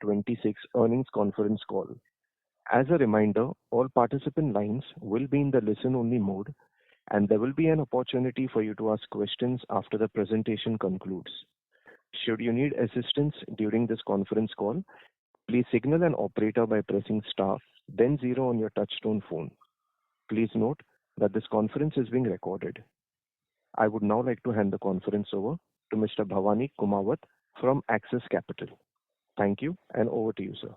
FY26 earnings conference call. As a reminder, all participant lines will be in the listen-only mode, and there will be an opportunity for you to ask questions after the presentation concludes. Should you need assistance during this conference call, please signal an operator by pressing star, then 0 on your touchtone phone. Please note that this conference is being recorded. I would now like to hand the conference over to Mr. Bhavani Kumawat from Axis Capital. Thank you, and over to you, sir.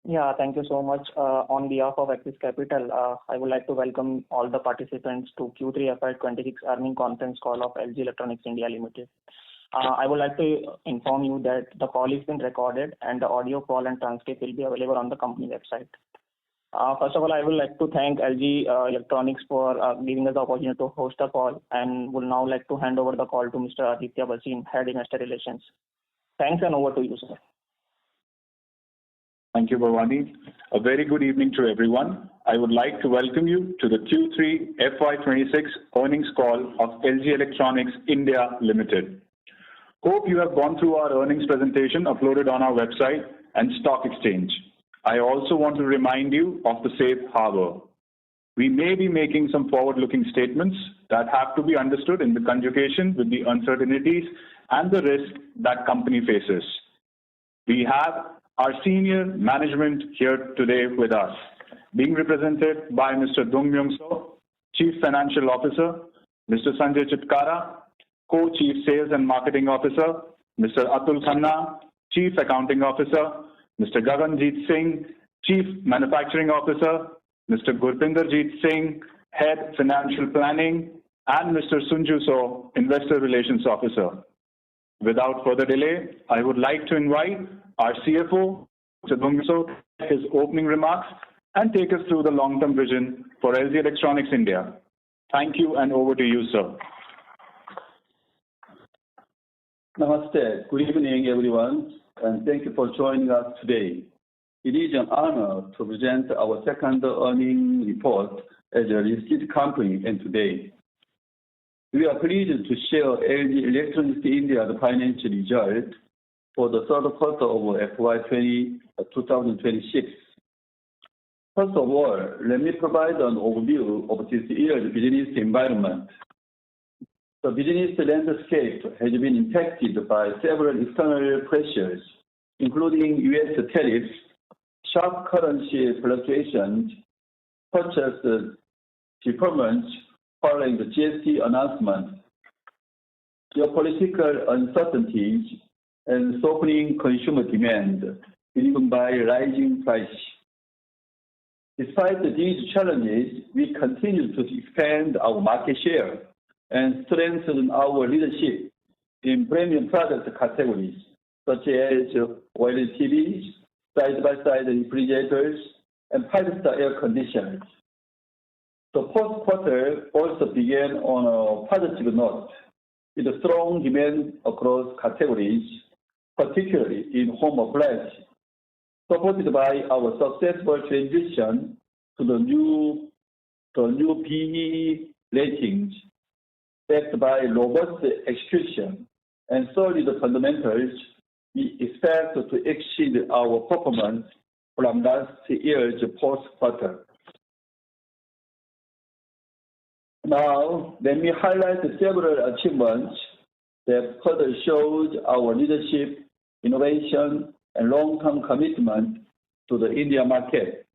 Yeah, thank you so much. On behalf of Axis Capital, I would like to welcome all the participants to Q3FY26 earnings conference call of LG Electronics India Limited. I would like to inform you that the call is being recorded and the audio call and transcript will be available on the company website. First of all, I would like to thank LG Electronics for giving us the opportunity to host the call, and would now like to hand over the call to Mr. Aditya Bhasin, Head Investor Relations. Thanks, and over to you, sir. Thank you, Bhavani. A very good evening to everyone. I would like to welcome you to the Q3 FY26 earnings call of LG Electronics India Limited. Hope you have gone through our earnings presentation uploaded on our website and stock exchange. I also want to remind you of the safe harbor. We may be making some forward-looking statements that have to be understood in the conjugation with the uncertainties and the risk that company faces. We have our senior management here today with us, being represented by Mr. Dong Myung-so, Chief Financial Officer, Mr. Sanjay Chitkara, Co-Chief Sales and Marketing Officer, Mr. Atul Khanna, Chief Accounting Officer, Mr. Gaganjeet Singh, Chief Manufacturing Officer, Mr. Gurpinderjeet Singh, Head Financial Planning, and Mr. Sunju So, Investor Relations Officer. Without further delay, I would like to invite our CFO, Mr. Dong So, his opening remarks and take us through the long-term vision for LG Electronics India. Thank you, and over to you, sir. Namaste. Good evening, everyone, and thank you for joining us today. It is an honor to present our second earnings report as a listed company and today. We are pleased to share LG Electronics India's financial result for the third quarter of FY2026. First of all, let me provide an overview of this year's business environment. The business landscape has been impacted by several external pressures, including U.S. tariffs, sharp currency fluctuations, purchase deferments following the GST announcement, geopolitical uncertainties, and softening consumer demand driven by rising prices. Despite these challenges, we continue to expand our market share and strengthen our leadership in premium product categories such as OLED TVs, side-by-side refrigerators, and 5-star air conditioners. The fourth quarter also began on a positive note, with a strong demand across categories, particularly in home appliances, supported by our successful transition to the new PE ratings, backed by robust execution and solid fundamentals. We expect to exceed our performance from last year's fourth quarter. Now, let me highlight several achievements that further shows our leadership, innovation, and long-term commitment to the India market.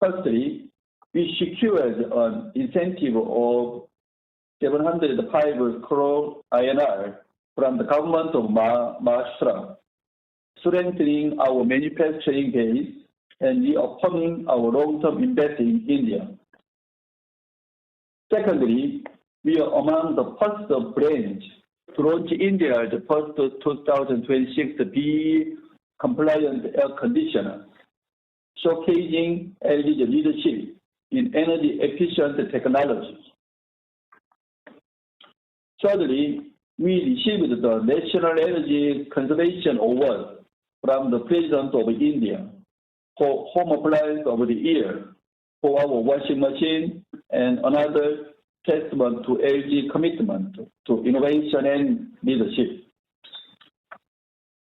Firstly, we secured an incentive of 705 crore INR from the government of Maharashtra, strengthening our manufacturing base and reaffirming our long-term investment in India. Secondly, we are among the first brands to launch India's first 2026 BE compliant air conditioner, showcasing LG's leadership in energy efficient technologies. Thirdly, we received the National Energy Conservation Award from the President of India for Home Appliance of the Year for our washing machine, and another testament to LG commitment to innovation and leadership.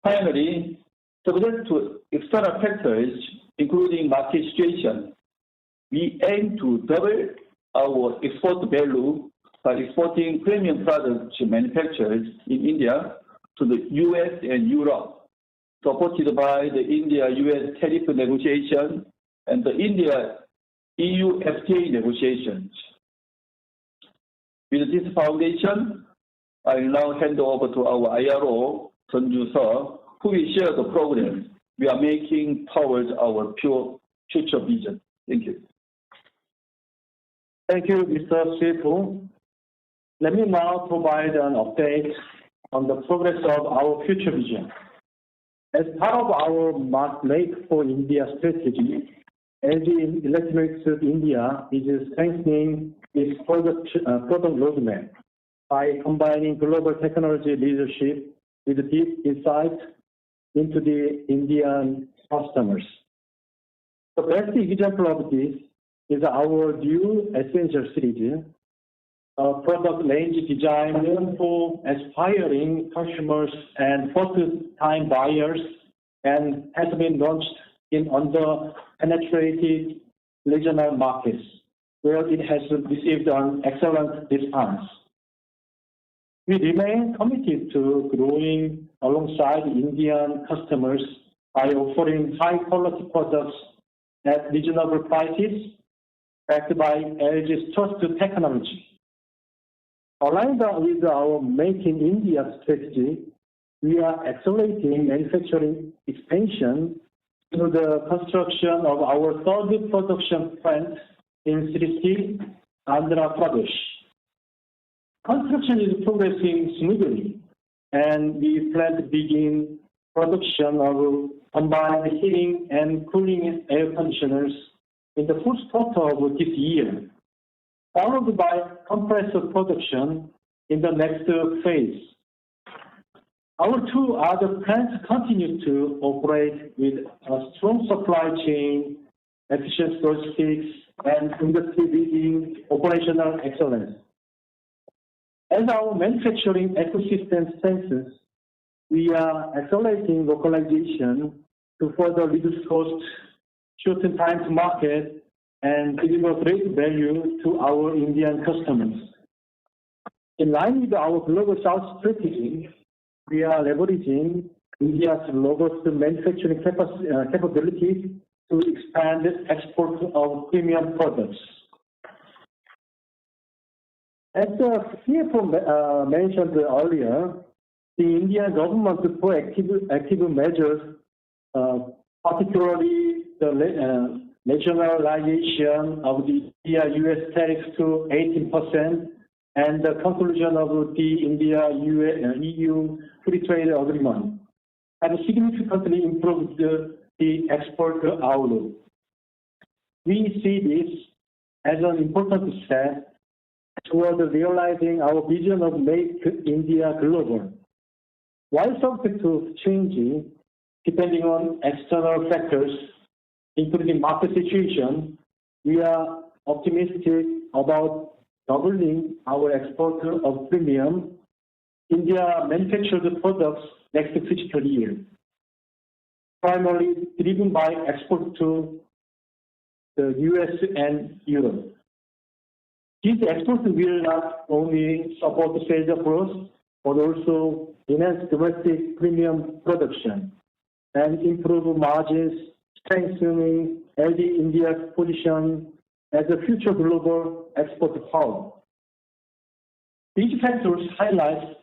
Finally, Subject to external factors, including market situation, we aim to double our export value by exporting premium products manufactured in India to the US and Europe, supported by the India-US tariff negotiation and the India-EU FTA negotiations. With this foundation, I will now hand over to our IRO, Sunju Seo, who will share the progress we are making towards our future vision. Thank you. Thank you, Mr. CFO. Let me now provide an update on the progress of our future vision. As part of our Make for India strategy, LG Electronics India is strengthening its product roadmap by combining global technology leadership with deep insight into the Indian customers. The best example of this is our new Essential series, a product range designed for aspiring consumers and first-time buyers, and has been launched in under-penetrated regional markets, where it has received an excellent response. We remain committed to growing alongside Indian customers by offering high-quality products at reasonable prices, backed by LG's trusted technology. Aligned with our Make in India strategy, we are accelerating manufacturing expansion through the construction of our third production plant in Sri Andhra Pradesh. Construction is progressing smoothly, and we plan to begin production of combined heating and cooling air conditioners in the first quarter of this year, followed by compressor production in the next phase. Our two other plants continue to operate with a strong supply chain, efficient logistics, and industry-leading operational excellence. As our manufacturing ecosystem strengthens, we are accelerating localization to further reduce costs, shorten time to market, and deliver great value to our Indian customers. In line with our Global South strategy, we are leveraging India's robust manufacturing capabilities to expand export of premium products. As the CFO mentioned earlier, the Indian government's proactive measures, particularly the nationalization of the India-US tariffs to 18% and the conclusion of the India-EU free trade agreement, have significantly improved the export outlook. We see this as an important step toward realizing our vision of Make India Global. While subject to changing, depending on external factors, including market situation, we are optimistic about doubling our export of premium India manufactured products next fiscal year, primarily driven by export to the US and Europe. These exports will not only support sales growth, but also enhance domestic premium production and improve margins, strengthening LG India's position as a future global export hub. These factors highlight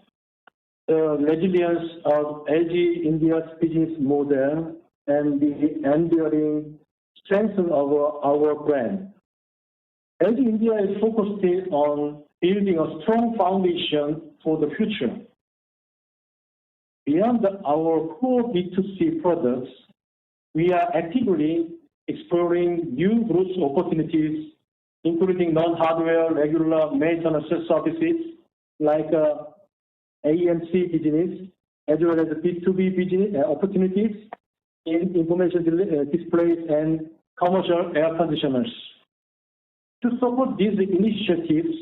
the resilience of LG India's business model and the enduring strength of our brand. LG India is focused on building a strong foundation for the future. Beyond our core B2C products, we are actively exploring new growth opportunities, including non-hardware regular maintenance services like AMC business, as well as B2B business opportunities in information displays and commercial air conditioners. To support these initiatives,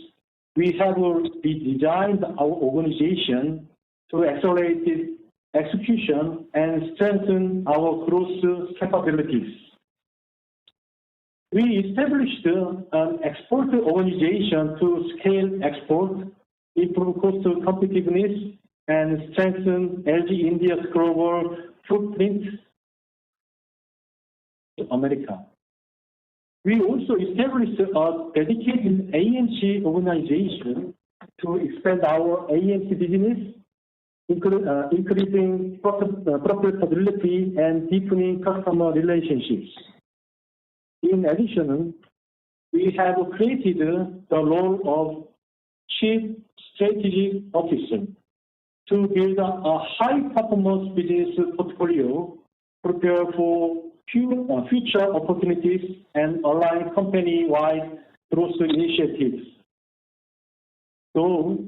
we have redesigned our organization to accelerate execution, and strengthen our growth capabilities. We established an export organization to scale export, improve cost competitiveness, and strengthen LG India's global footprint in America. We also established a dedicated AMC organization to expand our AMC business, increasing profitability and deepening customer relationships. In addition, we have created the role of Chief Strategy Officer to build a high-performance business portfolio, prepare for future opportunities, and align company-wide growth initiatives. So,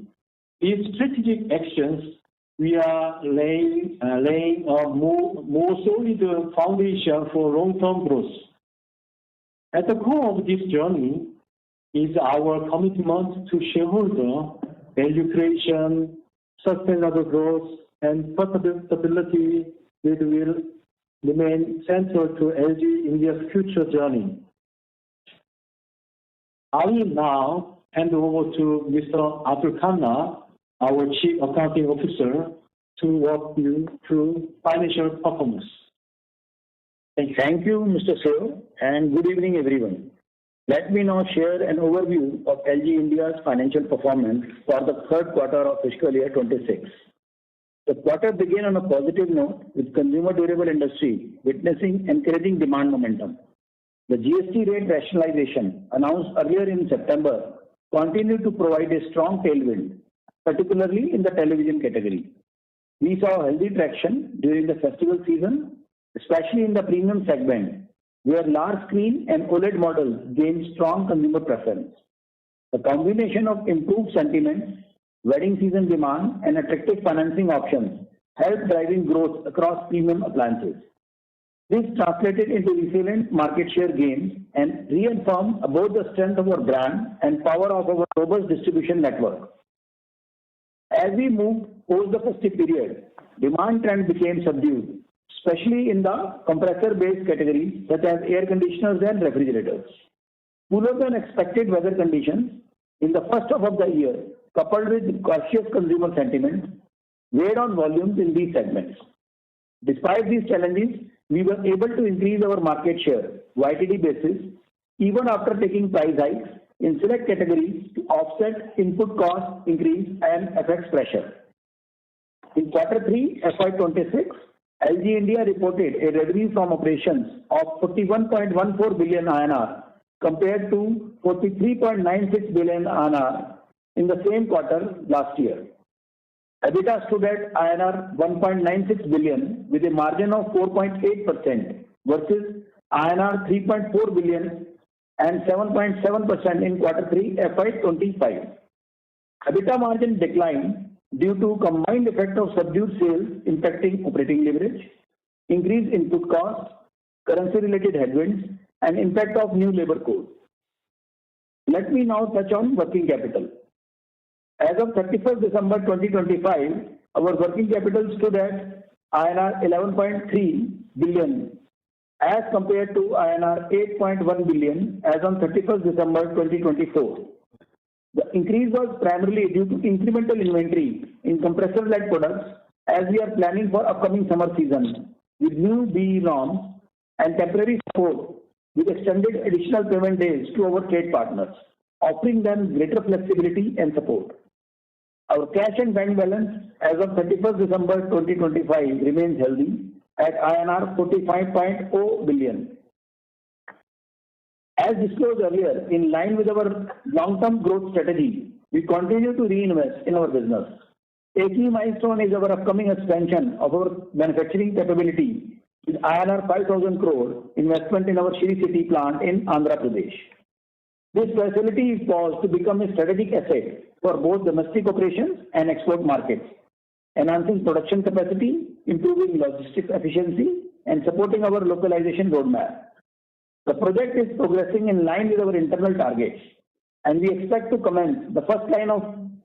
these strategic actions, we are laying a more solid foundation for long-term growth. At the core of this journey is our commitment to shareholder value creation, sustainable growth, and profitability that will remain central to LG India's future journey. I will now hand over to Mr. Atul Khanna, our Chief Accounting Officer, to walk you through financial performance. Thank you, Mr. Seo, and good evening, everyone. Let me now share an overview of LG India's financial performance for the third quarter of fiscal year 26. The quarter began on a positive note with consumer durable industry witnessing encouraging demand momentum. The GST rate rationalization announced earlier in September continued to provide a strong tailwind, particularly in the television category. We saw healthy traction during the festival season, especially in the premium segment, where large screen and OLED models gained strong consumer preference. The combination of improved sentiment, wedding season demand, and attractive financing options helped driving growth across premium appliances. This translated into resilient market share gains and reaffirmed both the strength of our brand and power of our robust distribution network. As we moved post the festive period, demand trend became subdued, especially in the compressor-based categories such as air conditioners and refrigerators. Cooler than expected weather conditions in the first half of the year, coupled with cautious consumer sentiment, weighed on volumes in these segments. Despite these challenges, we were able to increase our market share YTD basis, even after taking price hikes in select categories to offset input cost increase and FX pressure. In Q3 FY26, LG India reported a revenue from operations of 41.14 billion INR compared to 43.96 billion INR in the same quarter last year. EBITDA stood at INR 1.96 billion with a margin of 4.8% versus INR 3.4 billion and 7.7% in Q3 FY25. EBITDA margin declined due to combined effect of subdued sales impacting operating leverage, increased input costs, currency-related headwinds, and impact of new labor code. Let me now touch on working capital. As of 31st December 2025, our working capital stood at INR 11.3 billion as compared to INR 8.1 billion as on 31st December 2024. The increase was primarily due to incremental inventory in compressor-led products as we are planning for upcoming summer season with new BE norms and temporary support with extended additional payment days to our trade partners, offering them greater flexibility and support. Our cash and bank balance as of 31st December 2025 remains healthy at INR 45.0 billion. As disclosed earlier, in line with our long-term growth strategy, we continue to reinvest in our business. A key milestone is our upcoming expansion of our manufacturing capability with INR 5,000 crore investment in our Shri City plant in Andhra Pradesh. This facility is poised to become a strategic asset for both domestic operations and export markets, enhancing production capacity, improving logistics efficiency, and supporting our localization roadmap. The project is progressing in line with our internal targets, and we expect to commence the first line of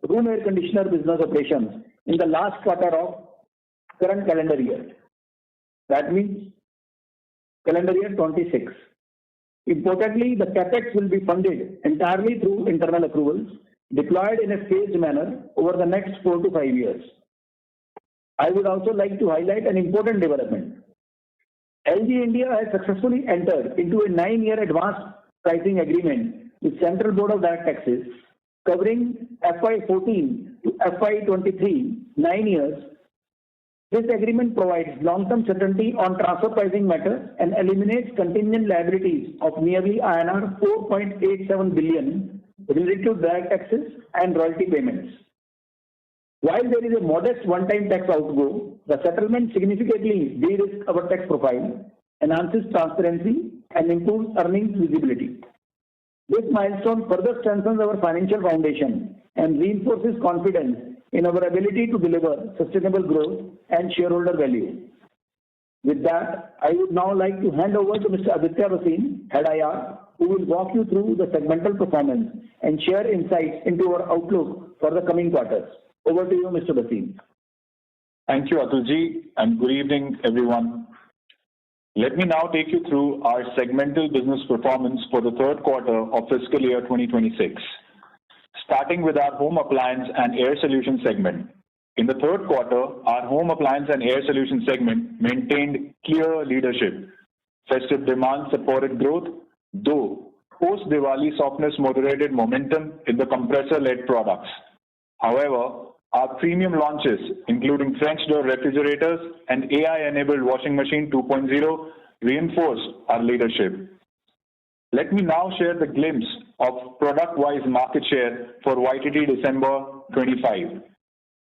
room air conditioner business operations in the last quarter of current calendar year. That means calendar year 26. Importantly, the capex will be funded entirely through internal accruals deployed in a phased manner over the next 4 to 5 years. I would also like to highlight an important development. LG India has successfully entered into a 9-year advanced pricing agreement with Central Board of Direct Taxes covering FY14 to FY23, 9 years. This agreement provides long-term certainty on transfer pricing matters and eliminates contingent liabilities of nearly INR 4.87 billion related to direct taxes and royalty payments. While there is a modest one-time tax outgo, the settlement significantly de-risks our tax profile, enhances transparency, and improves earnings visibility. This milestone further strengthens our financial foundation and reinforces confidence in our ability to deliver sustainable growth and shareholder value. With that, I would now like to hand over to Mr. Aditya Bhasin, Head IR, who will walk you through the segmental performance and share insights into our outlook for the coming quarters. Over to you, Mr. Bhasin. Thank you, Atulji, and good evening, everyone. Let me now take you through our segmental business performance for the third quarter of fiscal year 2026. Starting with our Home Appliance and Air Solutions segment. In the third quarter, our Home Appliance and Air Solutions segment maintained clear leadership. Festive demand supported growth, though post-Diwali softness moderated momentum in the compressor-led products. However, our premium launches, including French door refrigerators and AI-enabled washing machine 2.0, reinforced our leadership. Let me now share the glimpse of product-wise market share for YTD December 25.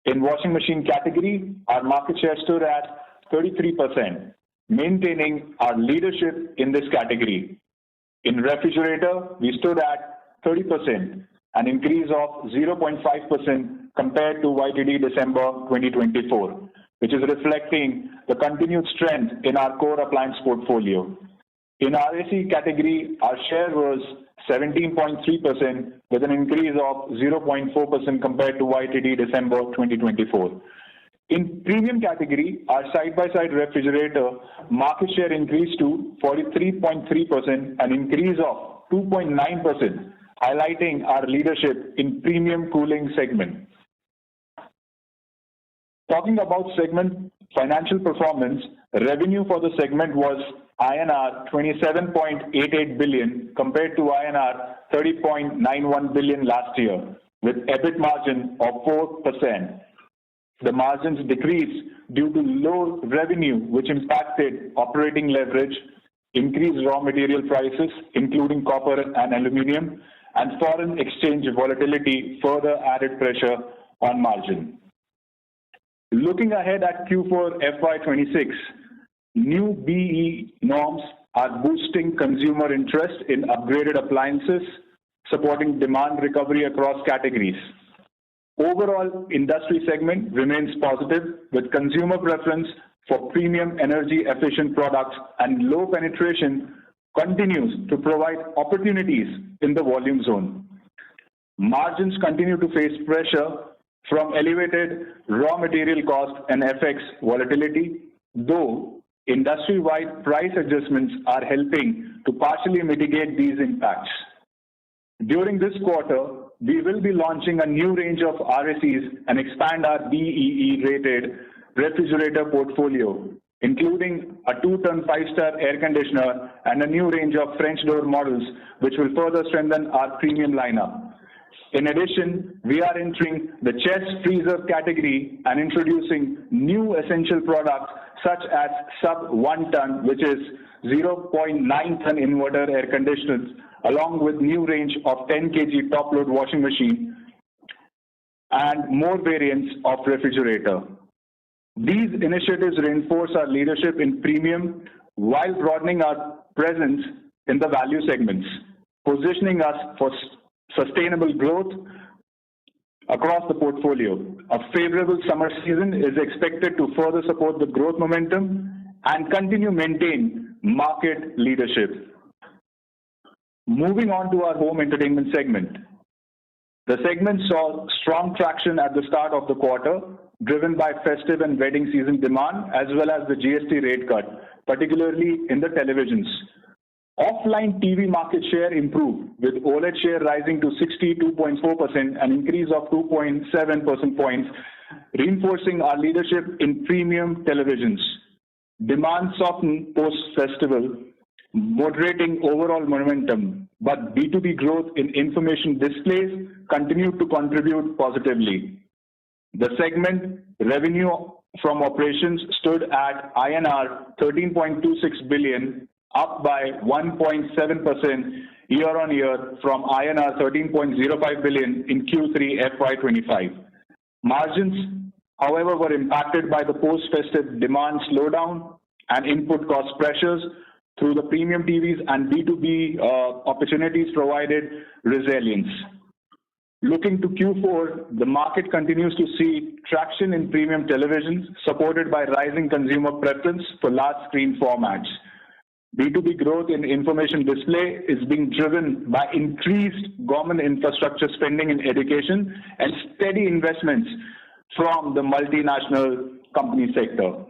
In washing machine category, our market share stood at 33%, maintaining our leadership in this category. In refrigerator, we stood at 30%, an increase of 0.5% compared to YTD December 2024, which is reflecting the continued strength in our core appliance portfolio. In RAC category, our share was 17.3% with an increase of 0.4% compared to YTD December 2024. In premium category, our side-by-side refrigerator market share increased to 43.3%, an increase of 2.9%, highlighting our leadership in premium cooling segment. Talking about segment financial performance, revenue for the segment was INR 27.88 billion compared to INR 30.91 billion last year, with EBIT margin of 4%. The margins decreased due to low revenue, which impacted operating leverage, increased raw material prices, including copper and aluminium, and foreign exchange volatility further added pressure on margin. Looking ahead at Q4 FY26, new BEE norms are boosting consumer interest in upgraded appliances, supporting demand recovery across categories. Overall, industry segment remains positive with consumer preference for premium energy efficient products and low penetration continues to provide opportunities in the volume zone. Margins continue to face pressure from elevated raw material cost and FX volatility, though industry-wide price adjustments are helping to partially mitigate these impacts. During this quarter, we will be launching a new range of RACs and expand our BEE-rated refrigerator portfolio, including a 2-ton 5-star air conditioner and a new range of French door models, which will further strengthen our premium lineup. In addition, we are entering the chest freezer category and introducing new essential products such as sub 1 ton, which is 0.9 ton inverter air conditioners, along with new range of 10 kg top load washing machine and more variants of refrigerator. These initiatives reinforce our leadership in premium while broadening our presence in the value segments, positioning us for sustainable growth across the portfolio. A favorable summer season is expected to further support the growth momentum and continue maintain market leadership. Moving on to our home entertainment segment. The segment saw strong traction at the start of the quarter, driven by festive and wedding season demand as well as the GST rate cut, particularly in the televisions. Offline TV market share improved, with OLED share rising to 62.4%, an increase of 2.7 percentage points, reinforcing our leadership in premium televisions. Demand softened post-festival, moderating overall momentum, but B2B growth in information displays continued to contribute positively. The segment revenue from operations stood at INR 13.26 billion, up by 1.7% year-on-year from INR 13.05 billion in Q3 FY25. Margins, however, were impacted by the post-festive demand slowdown and input cost pressures through the premium TVs and B2B opportunities provided resilience. Looking to Q4, the market continues to see traction in premium televisions supported by rising consumer preference for large screen formats. B2B growth in information display is being driven by increased government infrastructure spending in education and steady investments from the multinational company sector.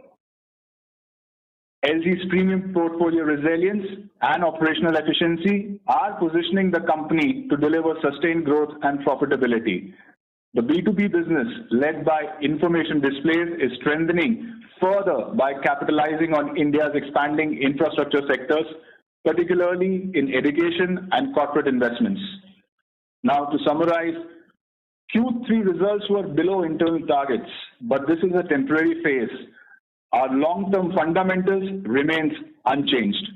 LG's premium portfolio resilience and operational efficiency are positioning the company to deliver sustained growth and profitability. The B2B business, led by information displays, is strengthening further by capitalizing on India's expanding infrastructure sectors, particularly in education and corporate investments. Now, to summarize, Q3 results were below internal targets, but this is a temporary phase. Our long-term fundamentals remain unchanged.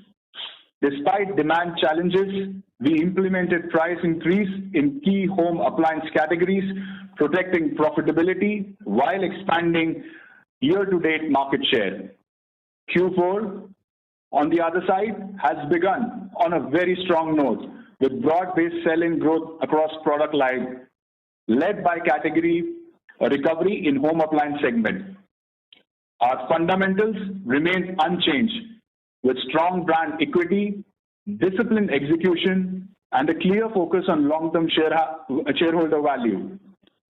Despite demand challenges, we implemented price increase in key home appliance categories, protecting profitability while expanding year-to-date market share. Q4, on the other side, has begun on a very strong note, with broad-based sell-in growth across product lines, led by category recovery in home appliance segment. Our fundamentals remain unchanged, with strong brand equity, disciplined execution, and a clear focus on long-term shareholder value.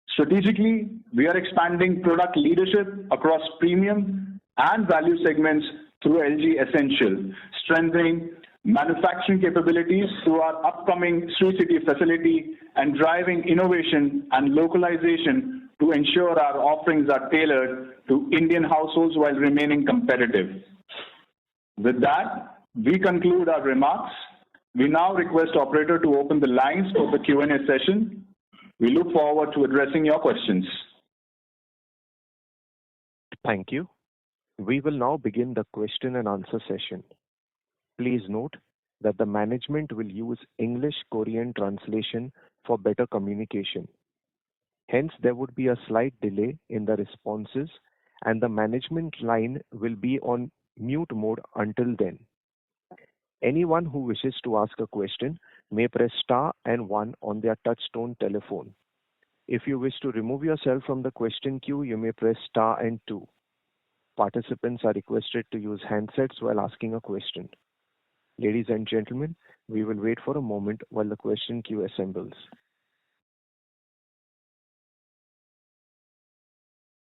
Strategically, we are expanding product leadership across premium and value segments through LG Essential, strengthening manufacturing capabilities through our upcoming Sri City facility, and driving innovation and localization to ensure our offerings are tailored to Indian households while remaining competitive. With that, we conclude our remarks. We now request operator to open the lines for the Q&A session. We look forward to addressing your questions. Thank you. We will now begin the question and answer session. Please note that the management will use English-Korean translation for better communication. Hence, there would be a slight delay in the responses, and the management line will be on mute mode until then. Anyone who wishes to ask a question may press star and 1 on their touch-tone telephone. If you wish to remove yourself from the question queue, you may press star and 2. Participants are requested to use handsets while asking a question. Ladies and gentlemen, we will wait for a moment while the question queue assembles.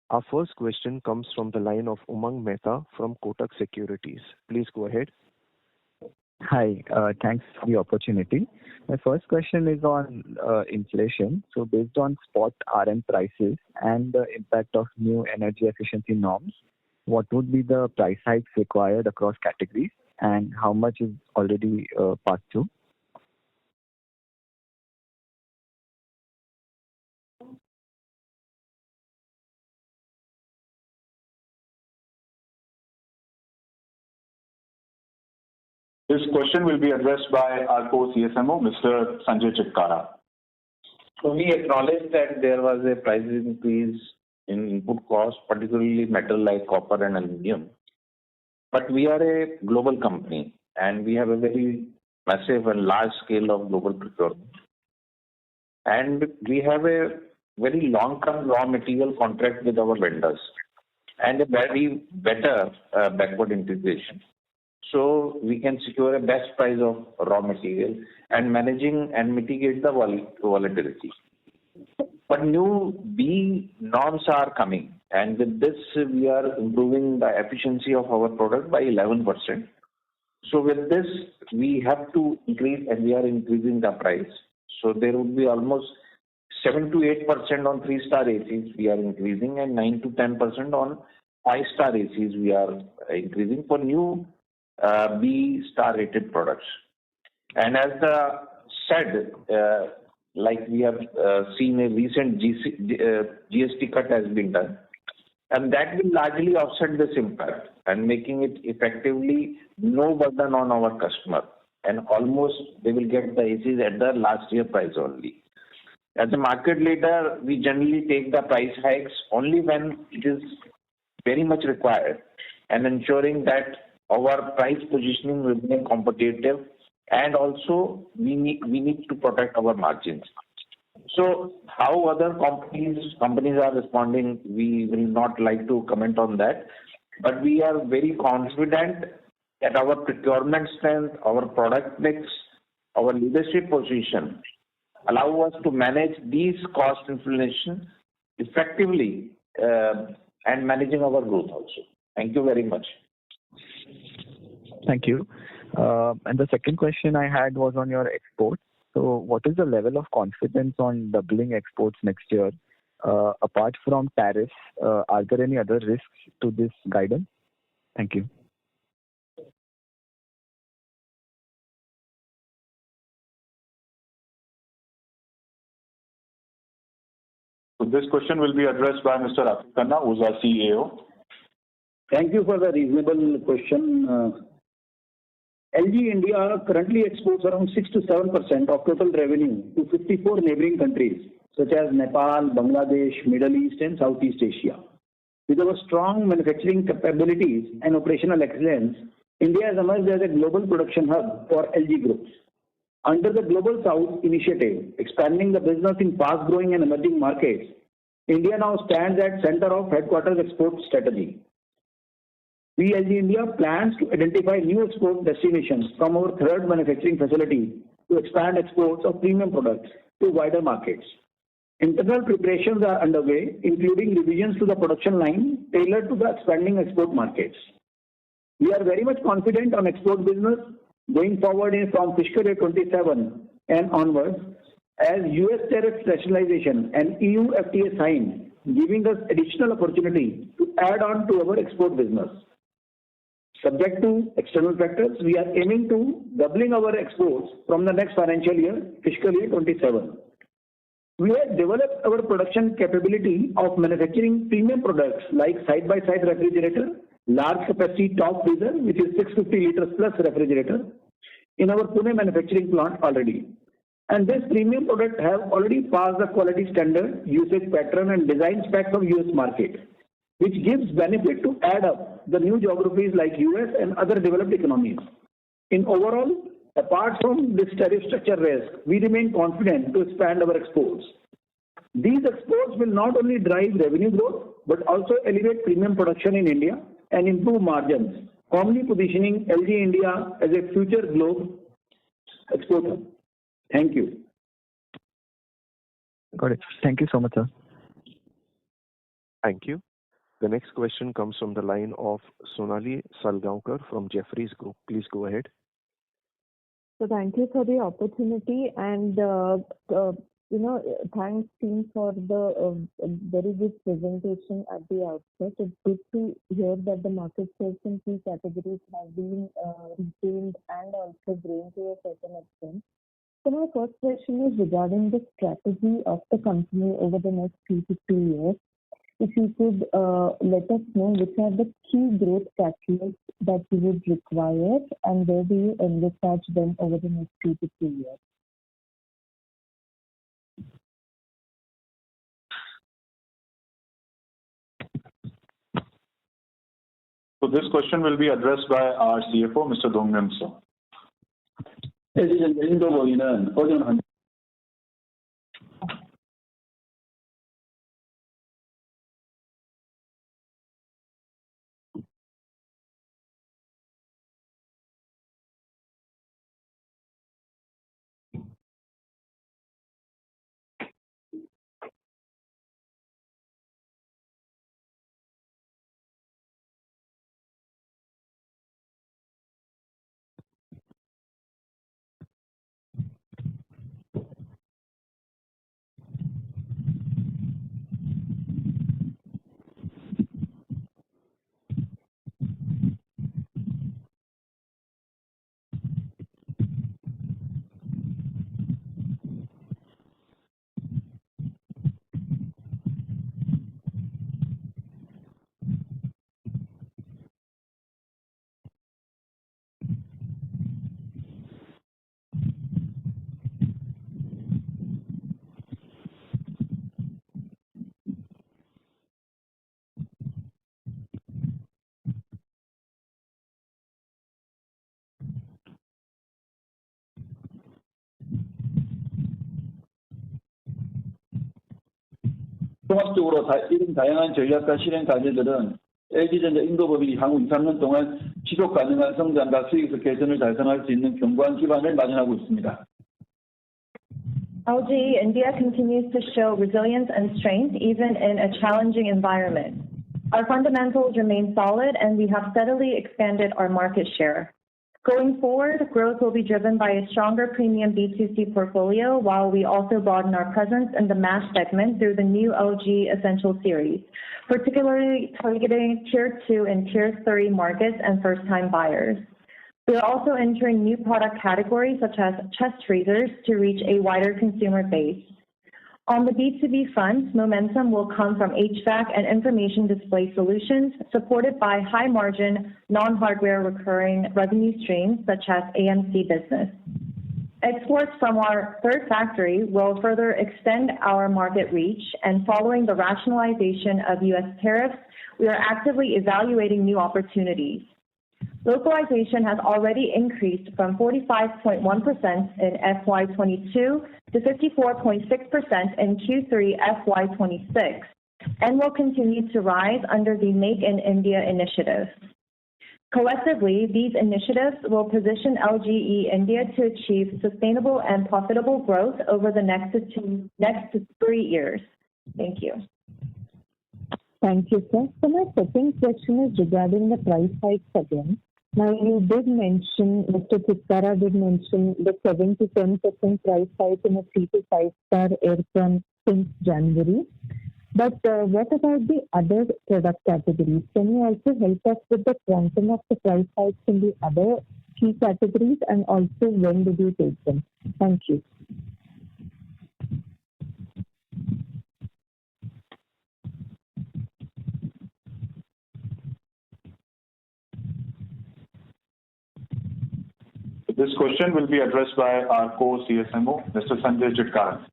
Our first question comes from the line of Umang Mehta from Kotak Securities. Please go ahead. Hi, thanks for the opportunity. My first question is on inflation. So based on spot RM prices and the impact of new energy efficiency norms, what would be the price hikes required across categories, and how much is already passed through? This question will be addressed by our co-CSMO, Mr. Sanjay Chitkara. So we acknowledge that there was a price increase in input costs, particularly metal like copper and aluminium. But we are a global company, and we have a very massive and large scale of global procurement. And we have a very long-term raw material contract with our vendors and a very better backward integration. So we can secure a best price of raw material and managing and mitigate the volatility. But new B norms are coming, and with this, we are improving the efficiency of our product by 11%. So with this, we have to increase, and we are increasing the price. So there would be almost 7 to 8% on 3-star ACs we are increasing, and 9 to 10% on 5-star ACs we are increasing for new B-star rated products. And as said, like we have seen a recent GST cut has been done, and that will largely offset this impact and making it effectively no burden on our customer. And almost they will get the ACs at the last year price only. As a market leader, we generally take the price hikes only when it is very much required, and ensuring that our price positioning will remain competitive, and also we need to protect our margins. So how other companies are responding, we will not like to comment on that, but we are very confident that our procurement strength, our product mix, our leadership position allow us to manage these cost inflation effectively and managing our growth also. Thank you very much. Thank you. And the second question I had was on your exports. So what is the level of confidence on doubling exports next year? Apart from tariffs, are there any other risks to this guidance? Thank you. So this question will be addressed by Mr. Atul Khanna, who is our CEO. Thank you for the reasonable question. LG India currently exports around 6 to 7% of total revenue to 54 neighboring countries, such as Nepal, Bangladesh, Middle East, and Southeast Asia. With our strong manufacturing capabilities and operational excellence, India has emerged as a global production hub for LG groups. Under the Global South initiative, expanding the business in fast-growing and emerging markets, India now stands at center of headquarters export strategy. We, LG India, plans to identify new export destinations from our third manufacturing facility to expand exports of premium products to wider markets. Internal preparations are underway, including revisions to the production line tailored to the expanding export markets. We are very much confident on export business going forward from fiscal year 27 and onwards, as US tariff rationalization and EU FTA sign, giving us additional opportunity to add on to our export business. Subject to external factors, we are aiming to doubling our exports from the next financial year, fiscal year 27. We have developed our production capability of manufacturing premium products like side-by-side refrigerator, large capacity top freezer, which is 650 liters plus refrigerator, in our Pune manufacturing plant already. And this premium product have already passed the quality standard, usage pattern, and design specs of US market, which gives benefit to add up the new geographies like US and other developed economies. In overall, apart from this tariff structure risk, we remain confident to expand our exports. These exports will not only drive revenue growth, but also elevate premium production in India and improve margins, firmly positioning LG India as a future globe exporter. Thank you. Got it. Thank you so much, sir. Thank you. The next question comes from the line of Sonali Salgaonkar from Jefferies Group. Please go ahead. So thank you for the opportunity, and thanks team for the very good presentation at the outset. It's good to hear that the market shares in key categories have been retained and also grown to a certain extent. So my first question is regarding the strategy of the company over the next 2 to 3 years. If you could let us know which are the key growth catalysts that you would require, and where do you envisage them over the next 2 to 3 years? So this question will be addressed by our CFO, Mr. Dongmyun Seo. 인도 보이는 어전 종합적으로 이런 다양한 전략과 실행 과제들은 LG전자 인도법인이 향후 2, 3년 동안 지속 가능한 성장과 수익성 개선을 달성할 수 있는 견고한 기반을 마련하고 있습니다. LG India continues to show resilience and strength even in a challenging environment. Our fundamentals remain solid and we have steadily expanded our market share. Going forward, growth will be driven by a stronger premium B2C portfolio while we also broaden our presence in the mass segment through the new LG Essential series, particularly targeting Tier 2 and Tier 3 markets and first-time buyers. We are also entering new product categories such as chest freezers to reach a wider consumer base. On the B2B front, momentum will come from HVAC and information display solutions supported by high-margin, non-hardware recurring revenue streams such as AMC business. Exports from our third factory will further extend our market reach, and following the rationalization of U.S. tariffs, we are actively evaluating new opportunities. Localization has already increased from 45.1% in FY22 to 54.6% in Q3FY26 and will continue to rise under the Make in India initiative. Collectively, these initiatives will position LGE India to achieve sustainable and profitable growth over the next 3 years. Thank you. Thank you, sir. So my second question is regarding the price hikes again. Now, you did mention, Mr. Chitkara did mention the 7 to 10% price hike in a 3 to 5-star aircraft since January. But what about the other product categories? Can you also help us with the quantum of the price hikes in the other key categories, and also when did you take them? Thank you. This question will be addressed by our co-CSMO, Mr. Sanjay Chitkara.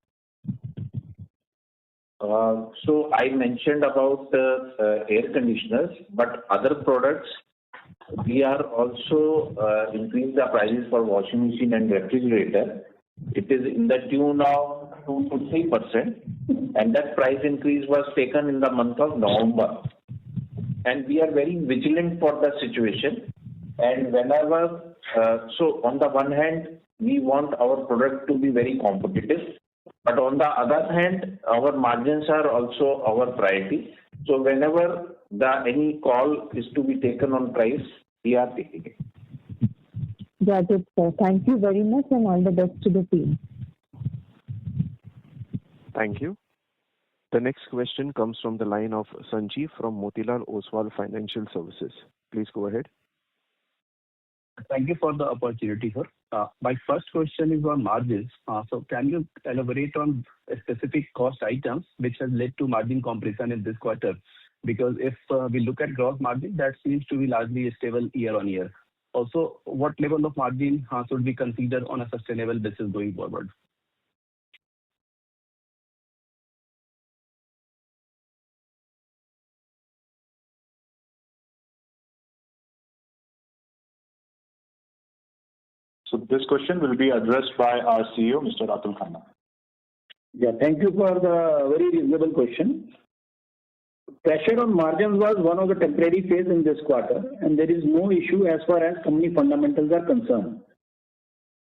So I mentioned about air conditioners, but other products, we are also increasing the prices for washing machine and refrigerator. It is in the tune of 2 to 3%, and that price increase was taken in the month of November. And we are very vigilant for the situation. And whenever, so on the one hand, we want our product to be very competitive, but on the other hand, our margins are also our priority. So whenever any call is to be taken on price, we are taking it. Got it, sir. Thank you very much, and all the best to the team. Thank you. The next question comes from the line of Sanjeev from Motilal Oswal Financial Services. Please go ahead. Thank you for the opportunity, sir. My first question is on margins. So can you elaborate on specific cost items which has led to margin compression in this quarter? Because if we look at gross margin, that seems to be largely stable year on year. Also, what level of margin should we consider on a sustainable basis going forward? So this question will be addressed by our CEO, Mr. Atul Khanna. Yeah, thank you for the very reasonable question. Pressure on margins was one of the temporary phase in this quarter, and there is no issue as far as company fundamentals are concerned.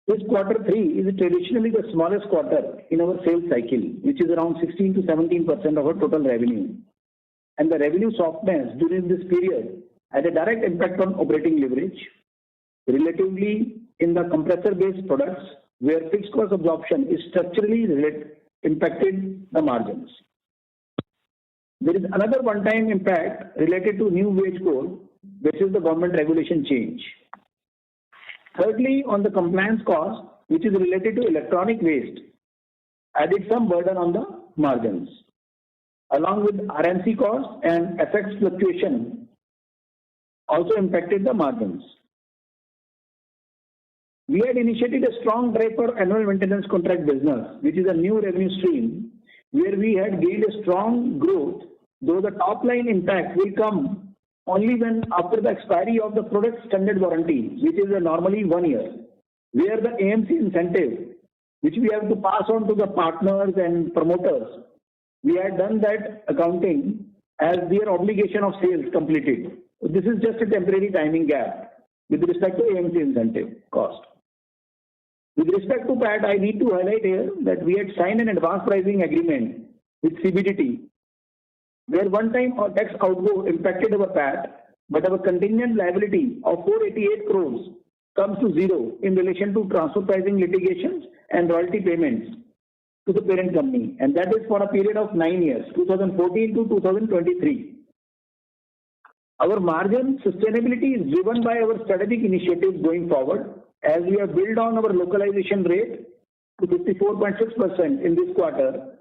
This quarter 3 is traditionally the smallest quarter in our sales cycle, which is around 16 to 17% of our total revenue. And the revenue softness during this period had a direct impact on operating leverage. Relatively, in the compressor-based products, where fixed cost absorption is structurally impacted the margins. There is another one-time impact related to new wage code, which is the government regulation change. Thirdly, on the compliance cost, which is related to electronic waste, added some burden on the margins. Along with RMC costs and FX fluctuation, also impacted the margins. We had initiated a strong drive for annual maintenance contract business, which is a new revenue stream, where we had gained a strong growth, though the top line impact will come only when after the expiry of the product standard warranty, which is normally 1 year, where the AMC incentive, which we have to pass on to the partners and promoters, we had done that accounting as their obligation of sales completed. So this is just a temporary timing gap with respect to AMC incentive cost. With respect to PAT, I need to highlight here that we had signed an advance pricing agreement with CBDT, where one-time tax outgo impacted our PAT, but our contingent liability of 488 crores comes to zero in relation to transfer pricing litigations and royalty payments to the parent company, and that is for a period of 9 years, 2014 to 2023. Our margin sustainability is driven by our strategic initiatives going forward, as we have built on our localization rate to 54.6% in this quarter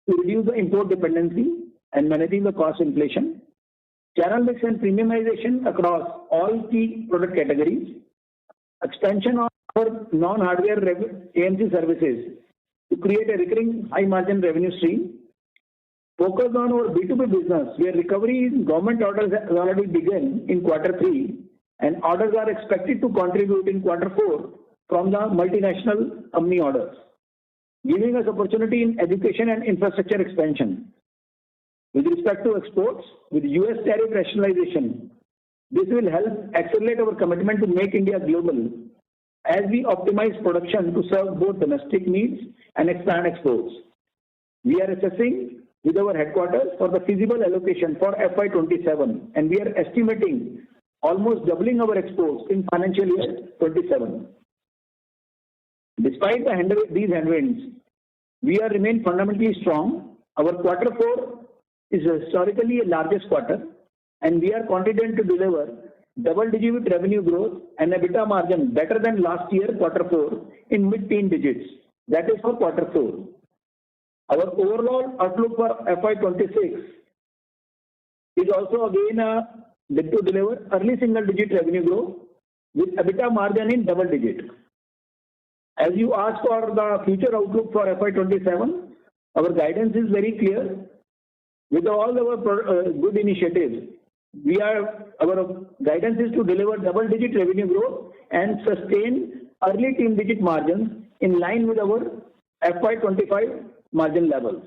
to reduce the import dependency and managing the cost inflation, channel mix and premiumization across all key product categories, expansion of our non-hardware AMC services to create a recurring high-margin revenue stream, focus on our B2B business, where recovery in government orders has already begun in Q3, and orders are expected to contribute in Q4 from the multinational company orders, giving us opportunity in education and infrastructure expansion. With respect to exports, with US tariff rationalization, this will help accelerate our commitment to make India global as we optimize production to serve both domestic needs and expand exports. We are assessing with our headquarters for the feasible allocation for FY27, and we are estimating almost doubling our exports in financial year 27. Despite these headwinds, we are remain fundamentally strong. Our Q4 is historically a largest quarter, and we are confident to deliver double-digit revenue growth and EBITDA margin better than last year Q4 in mid-teen digits. That is for Q4. Our overall outlook for FY26 is also again to deliver early single-digit revenue growth with EBITDA margin in double digit. As you ask for the future outlook for FY27, our guidance is very clear. With all our good initiatives, our guidance is to deliver double-digit revenue growth and sustain early teen-digit margins in line with our FY25 margin levels,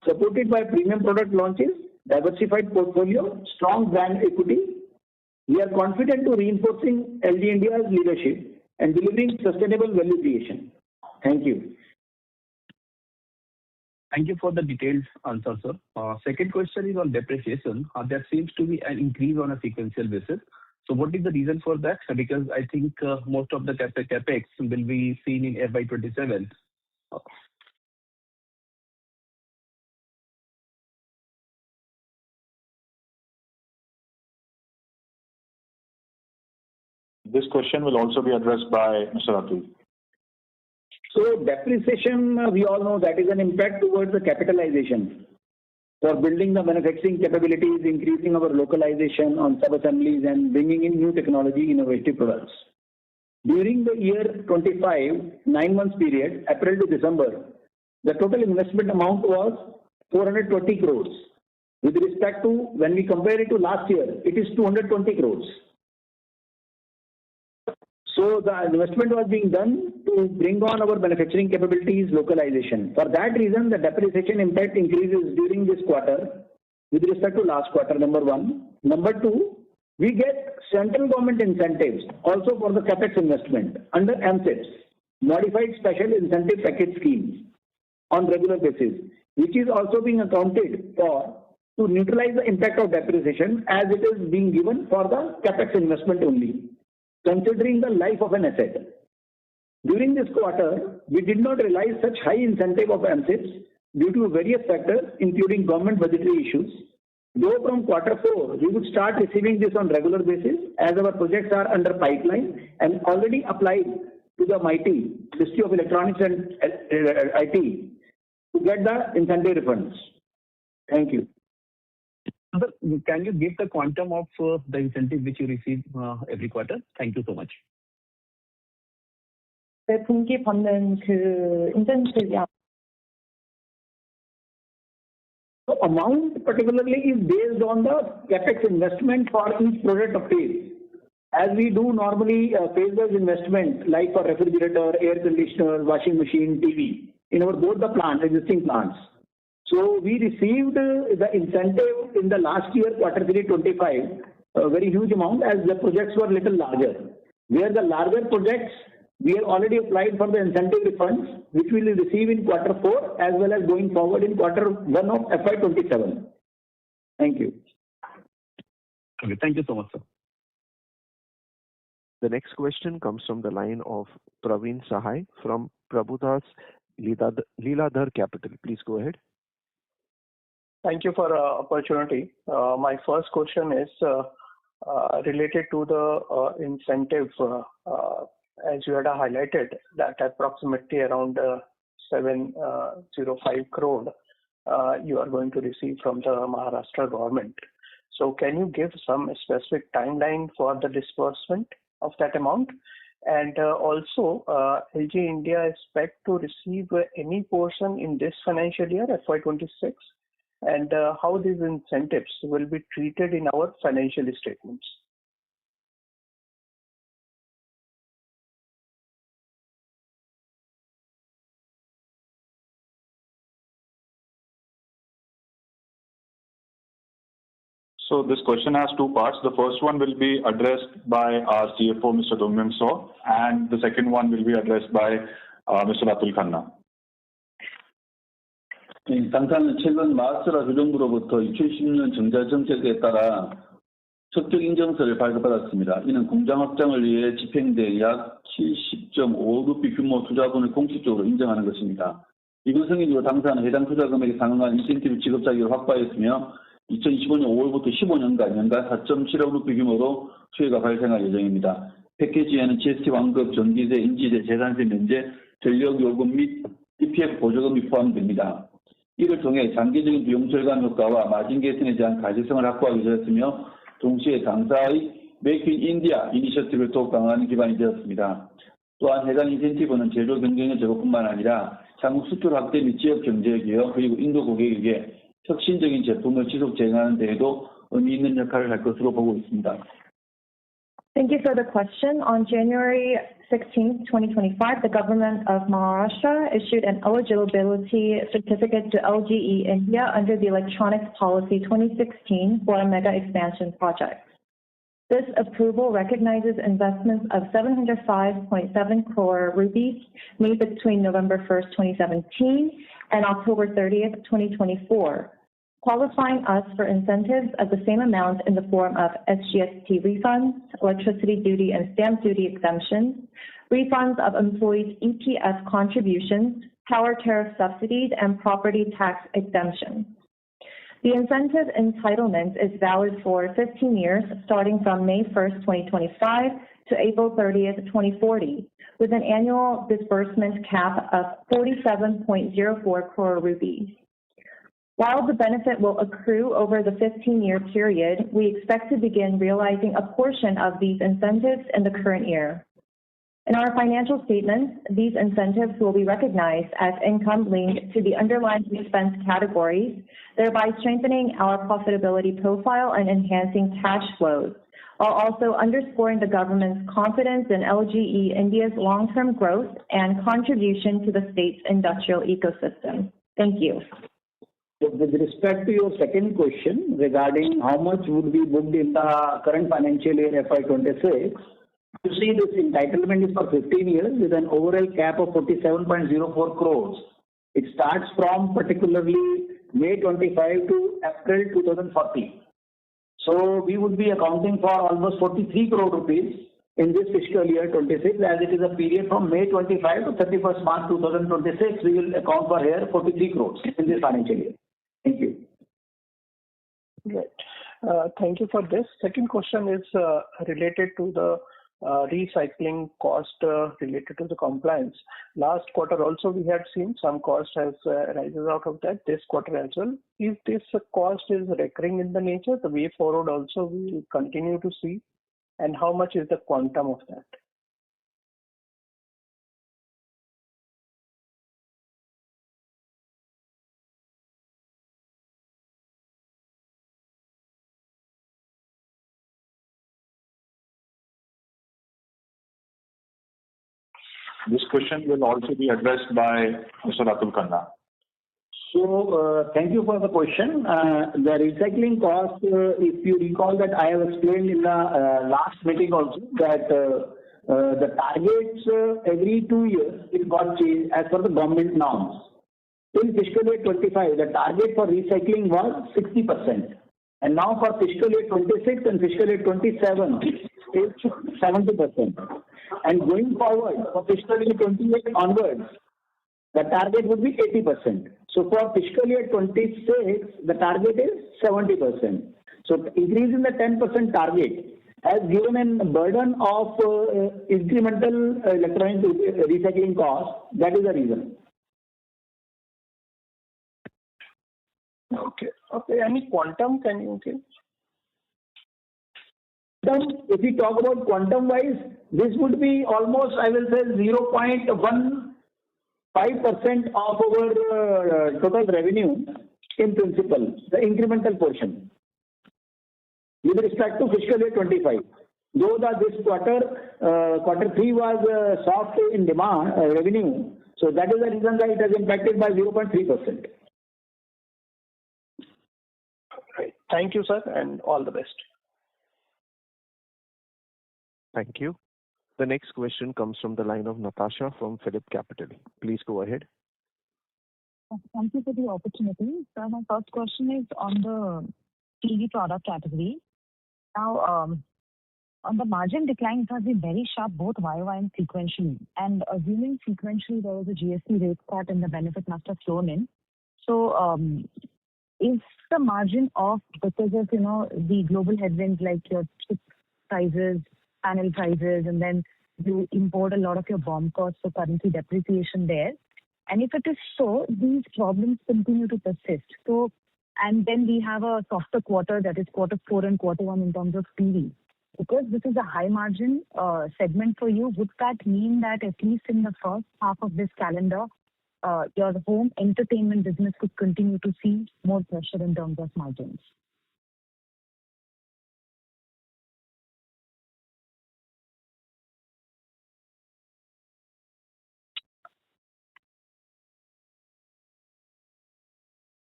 supported by premium product launches, diversified portfolio, strong brand equity. We are confident to reinforcing LG India's leadership and delivering sustainable value creation. Thank you. Thank you for the detailed answer, sir. Second question is on depreciation. There seems to be an increase on a sequential basis. So what is the reason for that? Because I think most of the capex will be seen in FY27. This question will also be addressed by Mr. Atul. So depreciation, we all know that is an impact towards the capitalization for building the manufacturing capabilities, increasing our localization on sub-assemblies and bringing in new technology innovative products. During the year 25, 9 months period, April to December, the total investment amount was 420 crores. With respect to when we compare it to last year, it is 220 crores. So the investment was being done to bring on our manufacturing capabilities localization. For that reason, the depreciation impact increases during this quarter with respect to last quarter, number one. Number two, we get central government incentives also for the capex investment under MSIPs, Modified Special Incentive Package schemes on regular basis, which is also being accounted for to neutralize the impact of depreciation as it is being given for the capex investment only, considering the life of an asset. During this quarter, we did not realize such high incentive of MSIPs due to various factors, including government budgetary issues. Though from Q4, we would start receiving this on regular basis as our projects are under pipeline and already applied to the MIT, Ministry of Electronics and IT, to get the incentive refunds. Thank you. Sir, can you give the quantum of the incentive which you receive every quarter? Thank you so much. 네, 분기 받는 그 인센티브이 The amount particularly is based on the capex investment for each product of phase. As we do normally phase-wise investment like for refrigerator, air conditioner, washing machine, TV in our both the plants, existing plants. So we received the incentive in the last year, Q3 25, a very huge amount as the projects were little larger. Where the larger projects, we have already applied for the incentive refunds, which we will receive in Q4 as well as going forward in Q1 of FY27. Thank you. Okay, thank you so much, sir. The next question comes from the line of Praveen Sahai from Prabhudas Lilladher Capital. Please go ahead. Thank you for the opportunity. My first question is related to the incentive. As you had highlighted, that approximately around 705 crore you are going to receive from the Maharashtra government. So can you give some specific timeline for the disbursement of that amount? And also, LG India expect to receive any portion in this financial year, FY26? And how these incentives will be treated in our financial statements? So this question has two parts. The first one will be addressed by our CFO, Mr. Dongmyung So, and the second one will be addressed by Mr. Atul Khanna. 당사는 최근 마하스트라 주정부로부터 2010년 정자 정책에 따라 적격 인정서를 발급받았습니다. 이는 공장 확장을 위해 집행된 약 70.5루피 규모 투자분을 공식적으로 인정하는 것입니다. 이번 승인으로 당사는 해당 투자 금액에 상응한 인센티브 지급 자격을 확보하였으며 2025년 5월부터 15년간 연간 4.7억 루피 규모로 수혜가 발생할 예정입니다. 패키지에는 GST 완급, 전기세, 인지세, 재산세 면제, 전력 요금 및 EPF 보조금이 포함됩니다. 이를 통해 장기적인 비용 절감 효과와 마진 개선에 대한 가시성을 확보하기 되었으며 동시에 당사의 메이크 인 인디아 이니셔티브를 더욱 강화하는 기반이 되었습니다. 또한 해당 인센티브는 제조 경쟁력 제고뿐만 아니라 향후 수출 확대 및 지역 경제 기여 그리고 인도 고객에게 혁신적인 제품을 지속 제공하는 데에도 의미 있는 역할을 할 것으로 보고 있습니다. Thank you for the question. On January 16, 2025, the government of Maharashtra issued an eligibility certificate to LGE India under the Electronics Policy 2016 for a mega expansion project. This approval recognizes investments of 705.7 crore rupees made between November 1st, 2017 and October 30th, 2024. Qualifying us for incentives of the same amount in the form of SGST refunds, electricity duty and stamp duty exemptions, refunds of employees' EPF contributions, power tariff subsidies, and property tax exemptions. The incentive entitlement is valid for 15 years, starting from May 1st, 2025 to April 30th, 2040, with an annual disbursement cap of 47.04 crore rupees. While the benefit will accrue over the 15-year period, we expect to begin realizing a portion of these incentives in the current year. In our financial statements, these incentives will be recognized as income linked to the underlying expense categories, thereby strengthening our profitability profile and enhancing cash flows, while also underscoring the government's confidence in LGE India's long-term growth and contribution to the state's industrial ecosystem. Thank you. With respect to your second question regarding how much would be booked in the current financial year FY26, you see this entitlement is for 15 years with an overall cap of 47.04 crores. It starts from particularly May 25 to April 2040. So we would be accounting for almost 43 crore rupees in this fiscal year 26, as it is a period from May 25 to 31st March 2026. We will account for here 43 crores in this financial year. Thank you. Great. Thank you for this. Second question is related to the recycling cost related to the compliance. Last quarter also we had seen some cost has rises out of that this quarter as well. If this cost is recurring in the nature, the way forward also we will continue to see, and how much is the quantum of that? This question will also be addressed by Mr. Atul Khanna. Thank you for the question. The recycling cost, if you recall that I have explained in the last meeting also that the targets every 2 years it got changed as per the government norms. In fiscal year 25, the target for recycling was 60%. And now for fiscal year 26 and fiscal year 27, it's 70%. And going forward, for fiscal year 28 onwards, the target would be 80%. So for fiscal year 26, the target is 70%. So increasing the 10% target has given a burden of incremental electronic recycling cost. That is the reason. Okay. Any quantum can you give? If we talk about quantum wise, this would be almost, I will say, 0.15% of our total revenue in principle, the incremental portion, with respect to fiscal year 25. Though this quarter 3 was soft in demand revenue, so that is the reason that it has impacted by 0.3%. Right. Thank you, sir, and all the best. Thank you. The next question comes from the line of Natasha from Phillip Capital. Please go ahead. Thank you for the opportunity. So my first question is on the TV product category. Now, on the margin decline, it has been very sharp, both YOY and sequentially. And assuming sequentially there was a GST rate cut and the benefit must have flown in. So, is the margin off because of, the global headwinds like your chip prices, panel prices, and then you import a lot of your BOM costs for currency depreciation there? And if it is so, these problems continue to persist. So, and then we have a softer quarter, that is quarter 4 and quarter 1 in terms of TV. Because this is a high margin segment for you, would that mean that at least in the first half of this calendar, your home entertainment business could continue to see more pressure in terms of margins?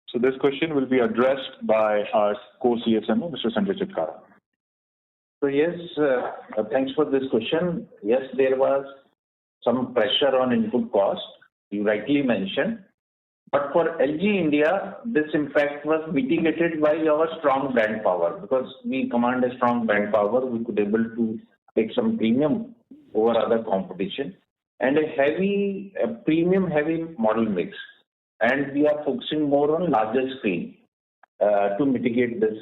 So this question will be addressed by our co-CSMO, Mr. Sanjay Chitkara. So yes, thanks for this question. Yes, there was some pressure on input cost, you rightly mentioned. But for LG India, this impact was mitigated by our strong brand power. Because we command a strong brand power, we could able to take some premium over other competition and a premium heavy model mix. And we are focusing more on larger screen to mitigate this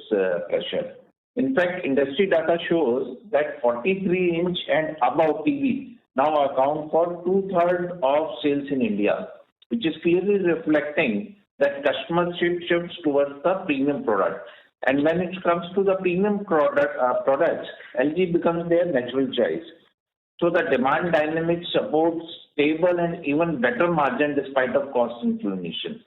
pressure. In fact, industry data shows that 43-inch and above TV now account for 2/3 of sales in India, which is clearly reflecting that customer shifts towards the premium product. And when it comes to the premium products, LG becomes their natural choice. So the demand dynamics supports stable and even better margin despite of cost inflation.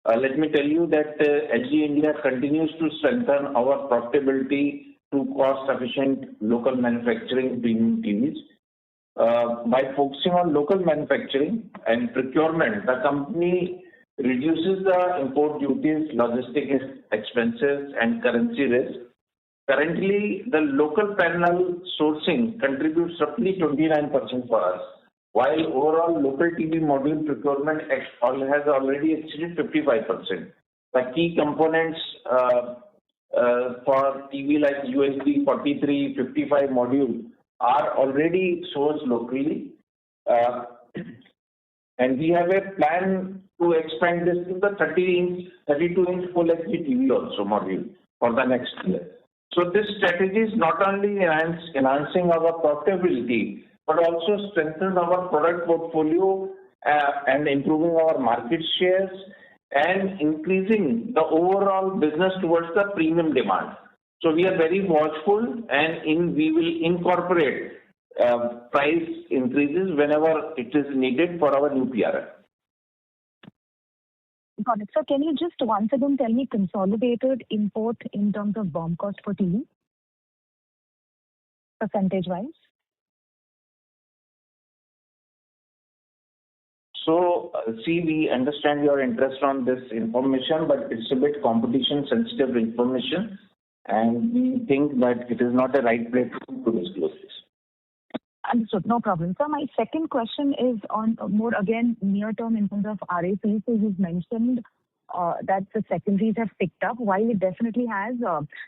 Let me tell you that LG India continues to strengthen our profitability through cost-efficient local manufacturing premium TVs. By focusing on local manufacturing and procurement, the company reduces the import duties, logistics expenses, and currency risk. Currently, the local panel sourcing contributes roughly 29% for us, while overall local TV module procurement has already exceeded 55%. The key components for TV like USB 43, 55 module are already sourced locally. And we have a plan to expand this to the 32-inch full HD TV also module for the next year. So this strategy is not only enhancing our profitability, but also strengthens our product portfolio and improving our market shares and increasing the overall business towards the premium demand. So we are very watchful and we will incorporate price increases whenever it is needed for our new PRF. Got it. So can you just once again tell me consolidated import in terms of BOM cost for TV, percentage-wise? See, we understand your interest on this information, but it's a bit competition-sensitive information, and we think that it is not the right place to disclose this. Understood. No problem. So my second question is on more, again, near term in terms of RAC. So you've mentioned that the secondaries have picked up. While it definitely has,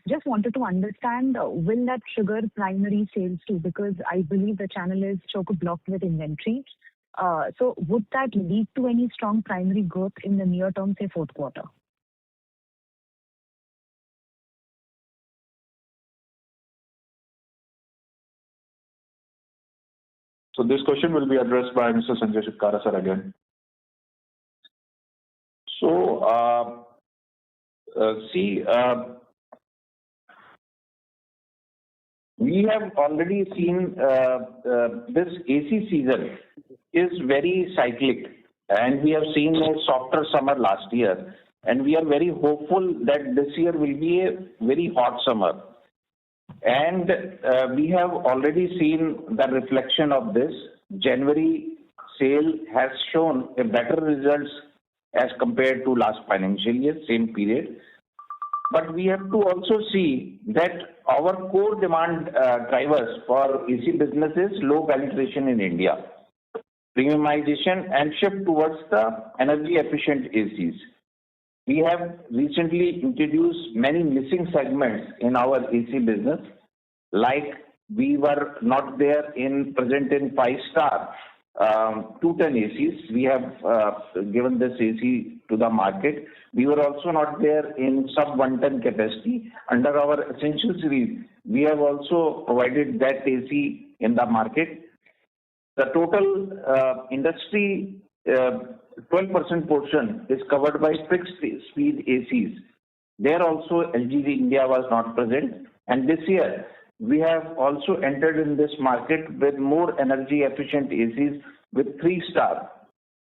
just wanted to understand, will that trigger primary sales too? Because I believe the channel is choke-blocked with inventory. So would that lead to any strong primary growth in the near term, say, fourth quarter? So this question will be addressed by Mr. Sanjay Shivkara, sir, again. So, we have already seen this AC season is very cyclic, and we have seen a softer summer last year, and we are very hopeful that this year will be a very hot summer. And we have already seen the reflection of this. January sale has shown a better results as compared to last financial year, same period. But we have to also see that our core demand drivers for AC business is low penetration in India, premiumization, and shift towards the energy efficient ACs. We have recently introduced many missing segments in our AC business, like we were not present in 5-star 210 ACs. We have given this AC to the market. We were also not there in sub 110 capacity. Under our Essential series, we have also provided that AC in the market. The total industry 12% portion is covered by fixed speed ACs. There also LG India was not present, and this year we have also entered in this market with more energy efficient ACs with 3-star.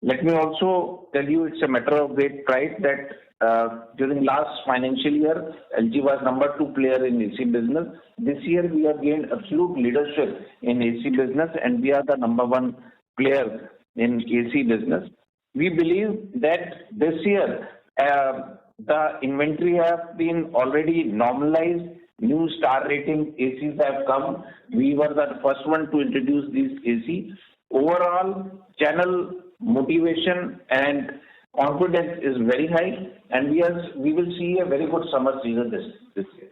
Let me also tell you, it's a matter of great pride that during last financial year, LG was number 2 player in AC business. This year we have gained absolute leadership in AC business, and we are the number 1 player in AC business. We believe that this year the inventory have been already normalized. New star rating ACs have come. We were the first one to introduce these AC. Overall, channel motivation and confidence is very high, and we will see a very good summer season this year.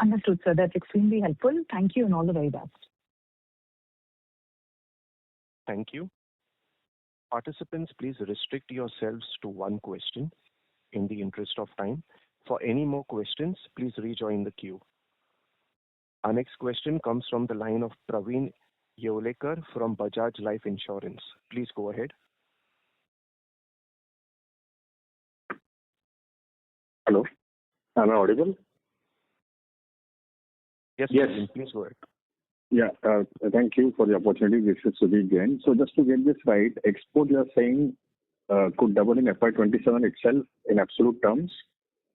Understood, sir. That's extremely helpful. Thank you and all the very best. Thank you. Participants, please restrict yourselves to one question in the interest of time. For any more questions, please rejoin the queue. Our next question comes from the line of Praveen Yeolekar from Bajaj Life Insurance. Please go ahead. Hello, am I audible? Yes, yes. Please go ahead. Yeah, thank you for the opportunity. This is Sudhir Jain. So just to get this right, export you are saying could double in FY27 itself in absolute terms,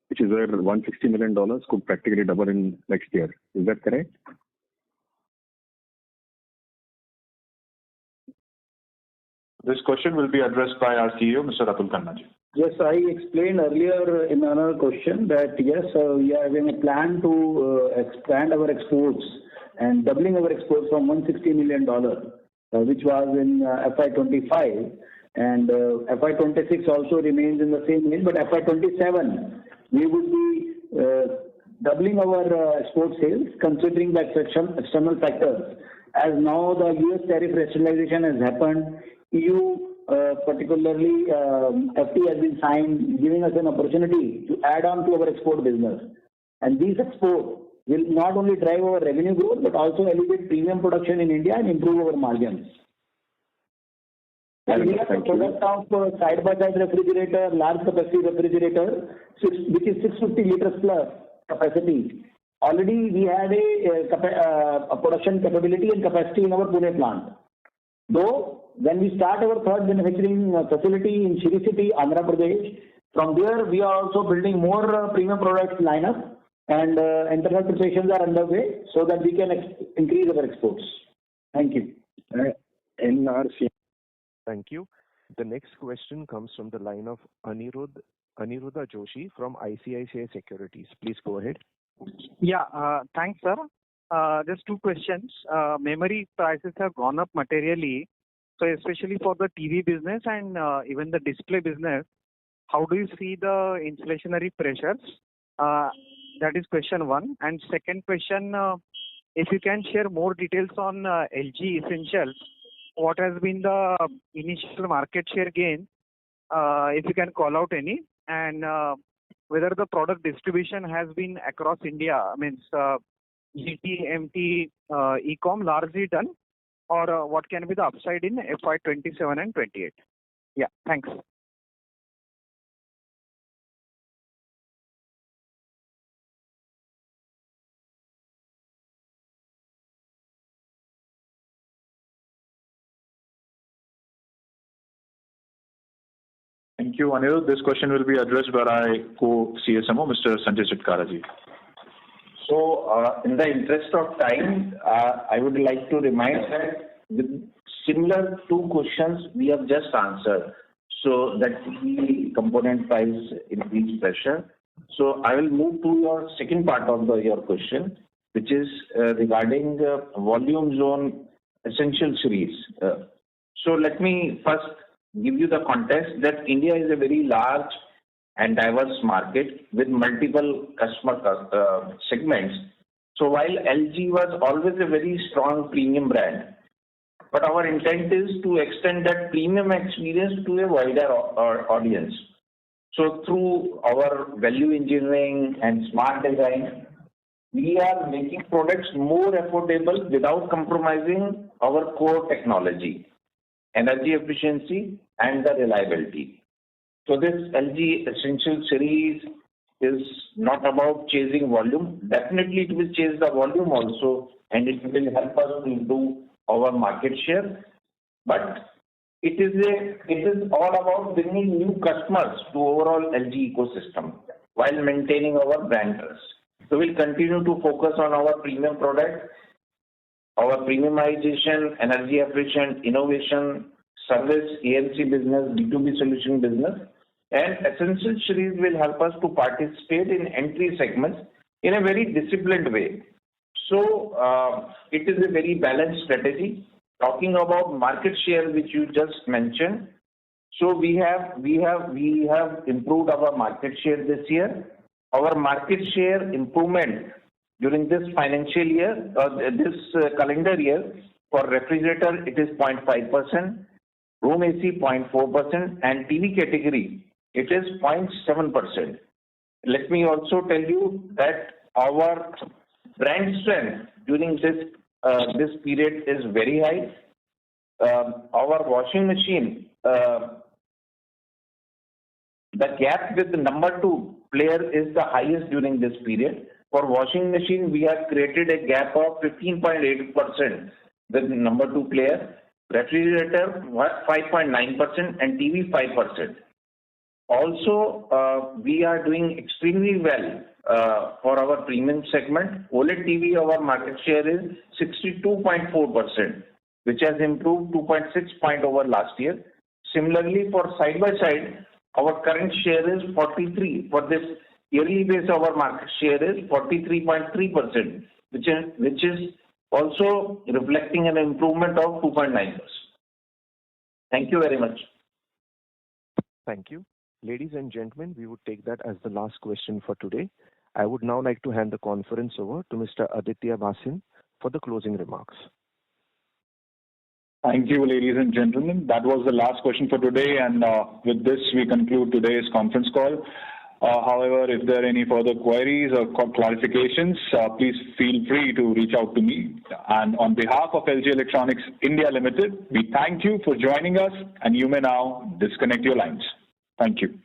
which is where $160 million could practically double in next year. Is that correct? This question will be addressed by our CEO, Mr. Atul Khanna. Yes, I explained earlier in another question that yes, we are having a plan to expand our exports and doubling our exports from $160 million, which was in FY25, and FY26 also remains in the same range, but FY27 we would be doubling our export sales considering the external factors. As now the US tariff rationalization has happened, EU particularly FTA has been signed, giving us an opportunity to add on to our export business. And these exports will not only drive our revenue growth, but also elevate premium production in India and improve our margins. And we have a product of side-by-side refrigerator, large capacity refrigerator, which is 650 liters plus capacity. Already we had a production capability and capacity in our Pune plant. Though when we start our third manufacturing facility in Shri City, Andhra Pradesh, from there we are also building more premium products lineup, and internal preparations are underway so that we can increase our exports. Thank you. In our Thank you. The next question comes from the line of Aniruddha Joshi from ICICI Securities. Please go ahead. Yeah, thanks, sir. Just two questions. Memory prices have gone up materially, so especially for the TV business and even the display business. How do you see the inflationary pressures? That is question one. And second question, if you can share more details on LG Essentials, what has been the initial market share gain, if you can call out any, and whether the product distribution has been across India, means GT, MT, e-com largely done, or what can be the upside in FY27 and 28? Yeah, thanks. Thank you, Anil. This question will be addressed by our co-CSMO, Mr. Sanjay Chitkaraji. So, in the interest of time, I would like to remind that with similar two questions we have just answered. So, that the component price increase pressure. So, I will move to your second part of your question, which is regarding volume zone essential series. So, let me first give you the context that India is a very large and diverse market with multiple customer segments. So while LG was always a very strong premium brand, but our intent is to extend that premium experience to a wider audience. So through our value engineering and smart design, we are making products more affordable without compromising our core technology, energy efficiency, and the reliability. So this LG Essential Series is not about chasing volume. Definitely it will chase the volume also, and it will help us to improve our market share. But it is all about bringing new customers to overall LG ecosystem while maintaining our brand trust. So we'll continue to focus on our premium product, our premiumization, energy efficient, innovation, service, AMC business, B2B solution business, and Essential Series will help us to participate in entry segments in a very disciplined way. So it is a very balanced strategy. Talking about market share, which you just mentioned, so we have improved our market share this year. Our market share improvement during this financial year, this calendar year, for refrigerator it is 0.5%, room AC 0.4%, and TV category it is 0.7%. Let me also tell you that our brand strength during this period is very high. Our washing machine, the gap with the number 2 player is the highest during this period. For washing machine, we have created a gap of 15.8% with the number 2 player. Refrigerator 5.9% and TV 5%. Also, we are doing extremely well for our premium segment. OLED TV, our market share is 62.4%, which has improved 2.6 points over last year. Similarly, for side-by-side, our current share is 43. For this yearly base, our market share is 43.3%, which is also reflecting an improvement of 2.9%. Thank you very much. Thank you. Ladies and gentlemen, we would take that as the last question for today. I would now like to hand the conference over to Mr. Aditya Bhasin for the closing remarks. Thank you, ladies and gentlemen. That was the last question for today, and with this we conclude today's conference call. However, if there are any further queries or clarifications, please feel free to reach out to me. And on behalf of LG Electronics India Limited, we thank you for joining us, and you may now disconnect your lines. Thank you.